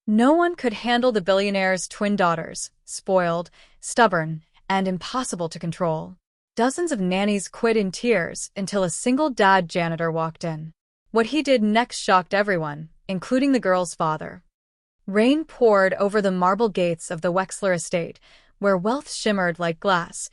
No one could handle the billionaire's twin daughters, spoiled, stubborn, and impossible to control. Dozens of nannies quit in tears until a single dad janitor walked in. What he did next shocked everyone, including the girl's father. Rain poured over the marble gates of the Wexler estate, where wealth shimmered like glass,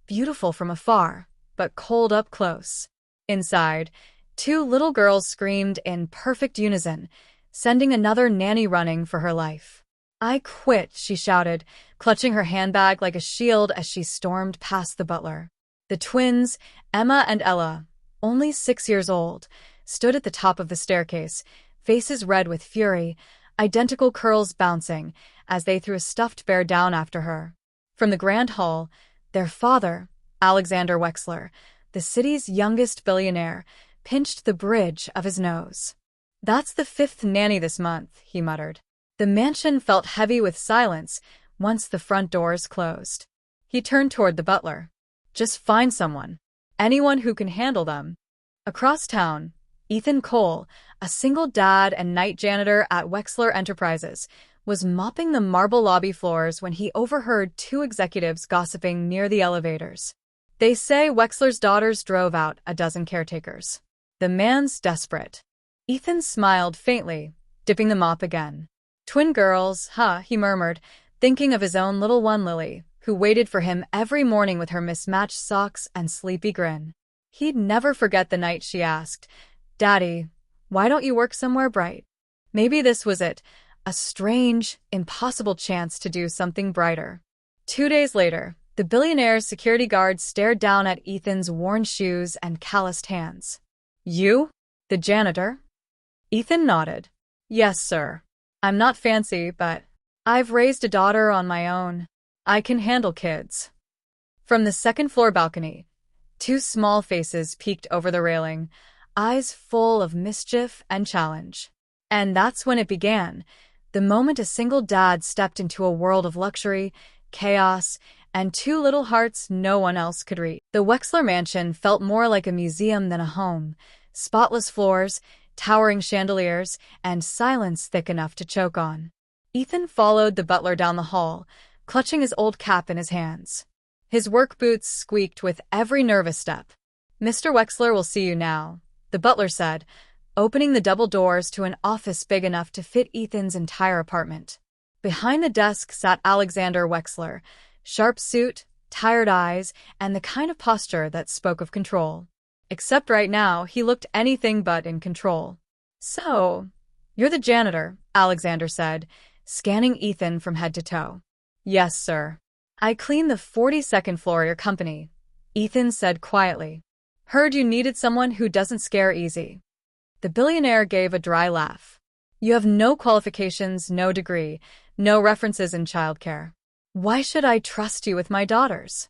beautiful from afar, but cold up close. Inside, two little girls screamed in perfect unison, sending another nanny running for her life. "I quit," she shouted, clutching her handbag like a shield as she stormed past the butler. The twins, Emma and Ella, only 6 years old, stood at the top of the staircase, faces red with fury, identical curls bouncing as they threw a stuffed bear down after her. From the grand hall, their father, Alexander Wexler, the city's youngest billionaire, pinched the bridge of his nose. "That's the 5th nanny this month," he muttered. The mansion felt heavy with silence once the front doors closed. He turned toward the butler. "Just find someone. Anyone who can handle them." Across town, Ethan Cole, a single dad and night janitor at Wexler Enterprises, was mopping the marble lobby floors when he overheard two executives gossiping near the elevators. "They say Wexler's daughters drove out a dozen caretakers. The man's desperate." Ethan smiled faintly, dipping the mop again. "Twin girls, huh?" he murmured, thinking of his own little one Lily, who waited for him every morning with her mismatched socks and sleepy grin. He'd never forget the night she asked, "Daddy, why don't you work somewhere bright?" Maybe this was it, a strange, impossible chance to do something brighter. 2 days later, the billionaire's security guard stared down at Ethan's worn shoes and calloused hands. "You? The janitor?" Ethan nodded. "Yes, sir. I'm not fancy, but I've raised a daughter on my own. I can handle kids." From the second-floor balcony, two small faces peeked over the railing, eyes full of mischief and challenge. And that's when it began, the moment a single dad stepped into a world of luxury, chaos, and two little hearts no one else could reach. The Wexler mansion felt more like a museum than a home, spotless floors, towering chandeliers, and silence thick enough to choke on. Ethan followed the butler down the hall, clutching his old cap in his hands. His work boots squeaked with every nervous step. "Mr. Wexler will see you now," the butler said, opening the double doors to an office big enough to fit Ethan's entire apartment. Behind the desk sat Alexander Wexler, sharp suit, tired eyes, and the kind of posture that spoke of control. Except right now, he looked anything but in control. "So, you're the janitor," Alexander said, scanning Ethan from head to toe. "Yes, sir. I clean the 42nd floor of your company," Ethan said quietly. "Heard you needed someone who doesn't scare easy." The billionaire gave a dry laugh. "You have no qualifications, no degree, no references in childcare. Why should I trust you with my daughters?"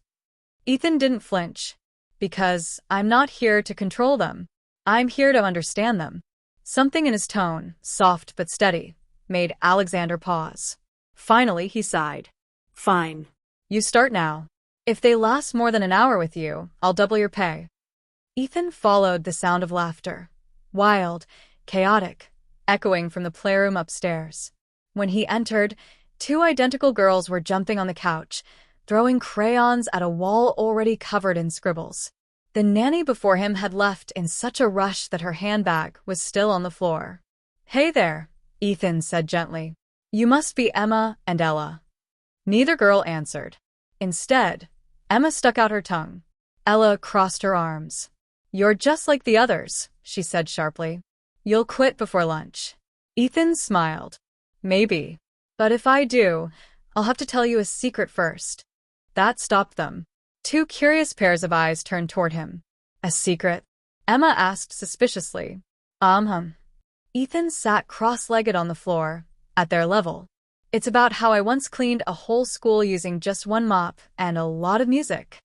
Ethan didn't flinch. "Because I'm not here to control them. I'm here to understand them." Something in his tone, soft but steady, made Alexander pause. Finally, he sighed. "Fine. You start now. If they last more than an hour with you, I'll double your pay." Ethan followed the sound of laughter. Wild, chaotic, echoing from the playroom upstairs. When he entered, two identical girls were jumping on the couch, throwing crayons at a wall already covered in scribbles. The nanny before him had left in such a rush that her handbag was still on the floor. "Hey there," Ethan said gently. "You must be Emma and Ella." Neither girl answered. Instead, Emma stuck out her tongue. Ella crossed her arms. "You're just like the others," she said sharply. "You'll quit before lunch." Ethan smiled. "Maybe. But if I do, I'll have to tell you a secret first." That stopped them. Two curious pairs of eyes turned toward him. "A secret?" Emma asked suspiciously. Ethan sat cross-legged on the floor, at their level. "It's about how I once cleaned a whole school using just one mop and a lot of music."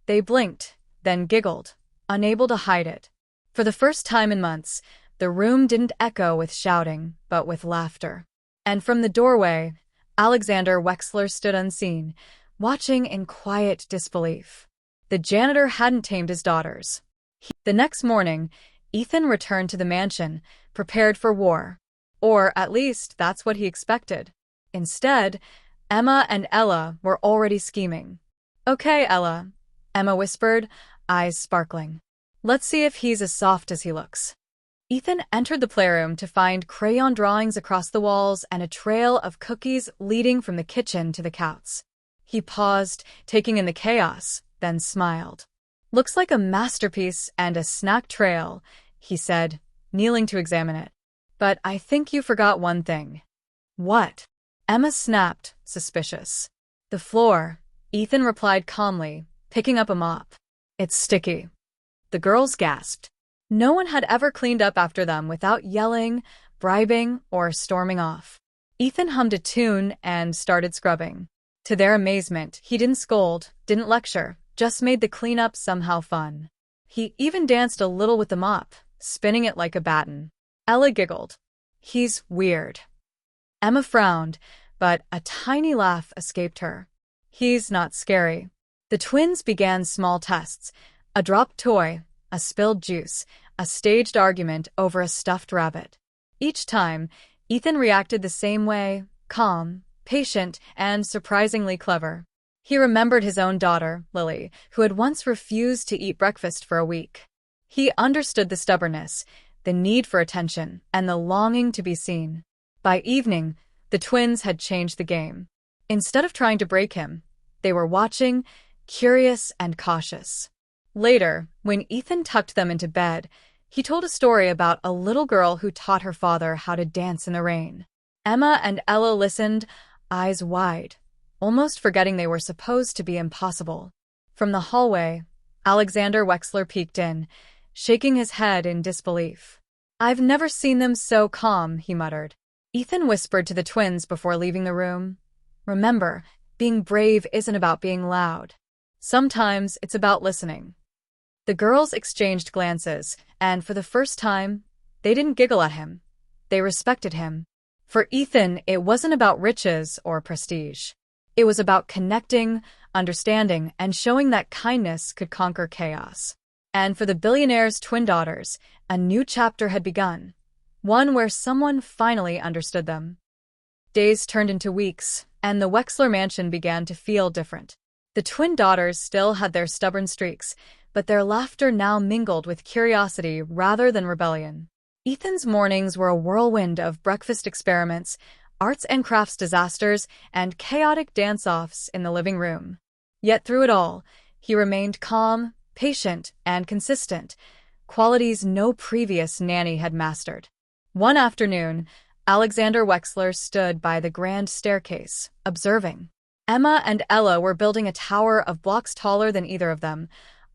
They blinked, then giggled, unable to hide it. For the first time in months, the room didn't echo with shouting, but with laughter. And from the doorway, Alexander Wexler stood unseen, watching in quiet disbelief. The janitor hadn't tamed his daughters. The next morning, Ethan returned to the mansion, prepared for war. Or at least that's what he expected. Instead, Emma and Ella were already scheming. "Okay, Ella," Emma whispered, eyes sparkling. "Let's see if he's as soft as he looks." Ethan entered the playroom to find crayon drawings across the walls and a trail of cookies leading from the kitchen to the couch. He paused, taking in the chaos, then smiled. "Looks like a masterpiece and a snack trail," he said, kneeling to examine it. "But I think you forgot one thing." "What?" Emma snapped, suspicious. "The floor," Ethan replied calmly, picking up a mop. "It's sticky." The girls gasped. No one had ever cleaned up after them without yelling, bribing, or storming off. Ethan hummed a tune and started scrubbing. To their amazement, he didn't scold, didn't lecture, just made the cleanup somehow fun. He even danced a little with the mop, spinning it like a baton. Ella giggled. "He's weird." Emma frowned, but a tiny laugh escaped her. "He's not scary." The twins began small tests: a dropped toy, a spilled juice, a staged argument over a stuffed rabbit. Each time, Ethan reacted the same way, calm, patient, and surprisingly clever. He remembered his own daughter, Lily, who had once refused to eat breakfast for a week. He understood the stubbornness, the need for attention, and the longing to be seen. By evening, the twins had changed the game. Instead of trying to break him, they were watching, curious and cautious. Later, when Ethan tucked them into bed, he told a story about a little girl who taught her father how to dance in the rain. Emma and Ella listened, eyes wide, almost forgetting they were supposed to be impossible. From the hallway, Alexander Wexler peeked in, shaking his head in disbelief. "I've never seen them so calm," he muttered. Ethan whispered to the twins before leaving the room, "Remember, being brave isn't about being loud. Sometimes it's about listening." The girls exchanged glances, and for the first time, they didn't giggle at him. They respected him. For Ethan, it wasn't about riches or prestige. It was about connecting, understanding, and showing that kindness could conquer chaos. And for the billionaire's twin daughters, a new chapter had begun, one where someone finally understood them. Days turned into weeks, and the Wexler mansion began to feel different. The twin daughters still had their stubborn streaks, but their laughter now mingled with curiosity rather than rebellion. Ethan's mornings were a whirlwind of breakfast experiments, arts and crafts disasters, and chaotic dance-offs in the living room. Yet through it all, he remained calm, patient, and consistent, qualities no previous nanny had mastered. One afternoon, Alexander Wexler stood by the grand staircase, observing. Emma and Ella were building a tower of blocks taller than either of them,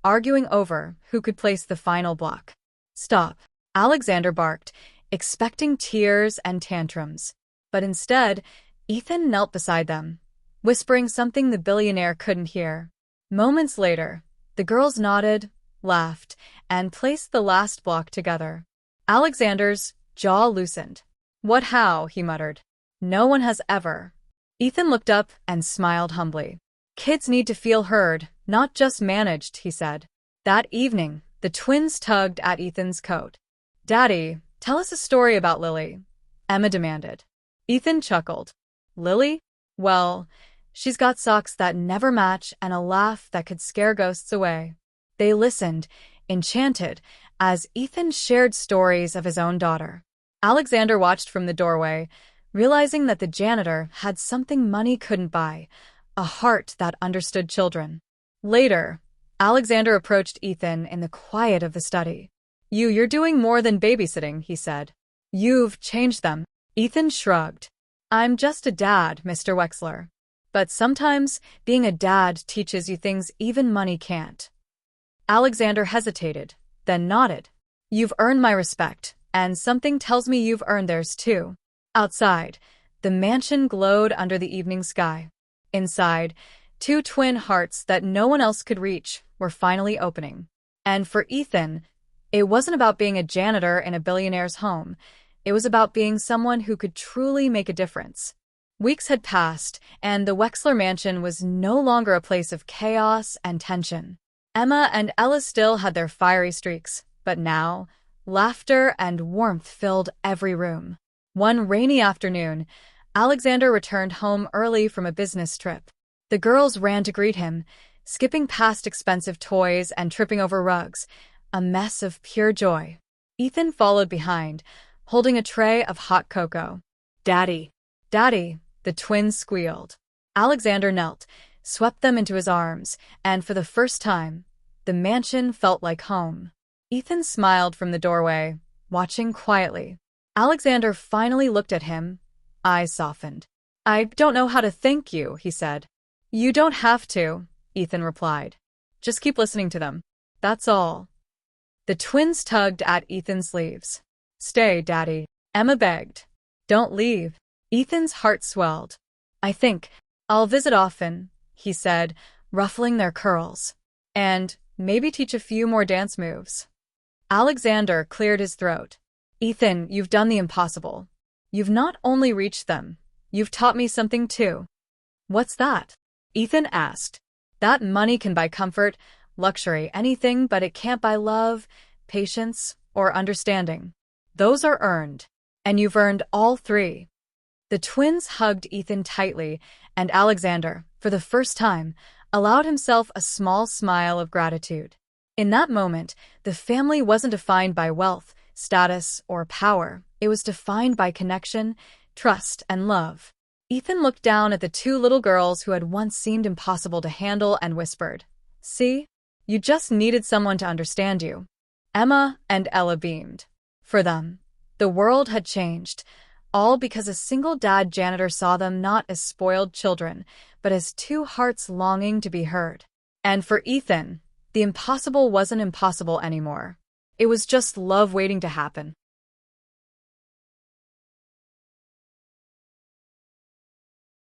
arguing over who could place the final block. "Stop," Alexander barked, expecting tears and tantrums. But instead, Ethan knelt beside them, whispering something the billionaire couldn't hear. Moments later, the girls nodded, laughed, and placed the last block together. Alexander's jaw loosened. "What how?" he muttered. "No one has ever." Ethan looked up and smiled humbly. "Kids need to feel heard, not just managed," he said. That evening, the twins tugged at Ethan's coat. "Daddy, tell us a story about Lily," Emma demanded. Ethan chuckled. "Lily? Well, she's got socks that never match and a laugh that could scare ghosts away." They listened, enchanted, as Ethan shared stories of his own daughter. Alexander watched from the doorway, realizing that the janitor had something money couldn't buy, a heart that understood children. Later, Alexander approached Ethan in the quiet of the study. You're doing more than babysitting," he said. "You've changed them." Ethan shrugged. "I'm just a dad, Mr. Wexler. But sometimes being a dad teaches you things even money can't." Alexander hesitated, then nodded. "You've earned my respect, and something tells me you've earned theirs too." Outside, the mansion glowed under the evening sky. Inside, two twin hearts that no one else could reach were finally opening. And for Ethan, it wasn't about being a janitor in a billionaire's home. It was about being someone who could truly make a difference. Weeks had passed, and the Wexler mansion was no longer a place of chaos and tension. Emma and Ella still had their fiery streaks, but now, laughter and warmth filled every room. One rainy afternoon, Alexander returned home early from a business trip. The girls ran to greet him, skipping past expensive toys and tripping over rugs, a mess of pure joy. Ethan followed behind, holding a tray of hot cocoa. "Daddy, Daddy," the twins squealed. Alexander knelt, swept them into his arms, and for the first time, the mansion felt like home. Ethan smiled from the doorway, watching quietly. Alexander finally looked at him, eyes softened. "I don't know how to thank you," he said. "You don't have to," Ethan replied. "Just keep listening to them. That's all." The twins tugged at Ethan's sleeves. "Stay, Daddy," Emma begged. "Don't leave." Ethan's heart swelled. "I think I'll visit often," he said, ruffling their curls. "And maybe teach a few more dance moves." Alexander cleared his throat. "Ethan, you've done the impossible. You've not only reached them, you've taught me something too." "What's that?" Ethan asked. "That money can buy comfort, luxury, anything, but it can't buy love, patience, or understanding. Those are earned, and you've earned all three." The twins hugged Ethan tightly, and Alexander, for the first time, allowed himself a small smile of gratitude. In that moment, the family wasn't defined by wealth, status, or power. It was defined by connection, trust, and love. Ethan looked down at the two little girls who had once seemed impossible to handle and whispered, "See? You just needed someone to understand you." Emma and Ella beamed. For them, the world had changed, all because a single dad janitor saw them not as spoiled children, but as two hearts longing to be heard. And for Ethan, the impossible wasn't impossible anymore. It was just love waiting to happen.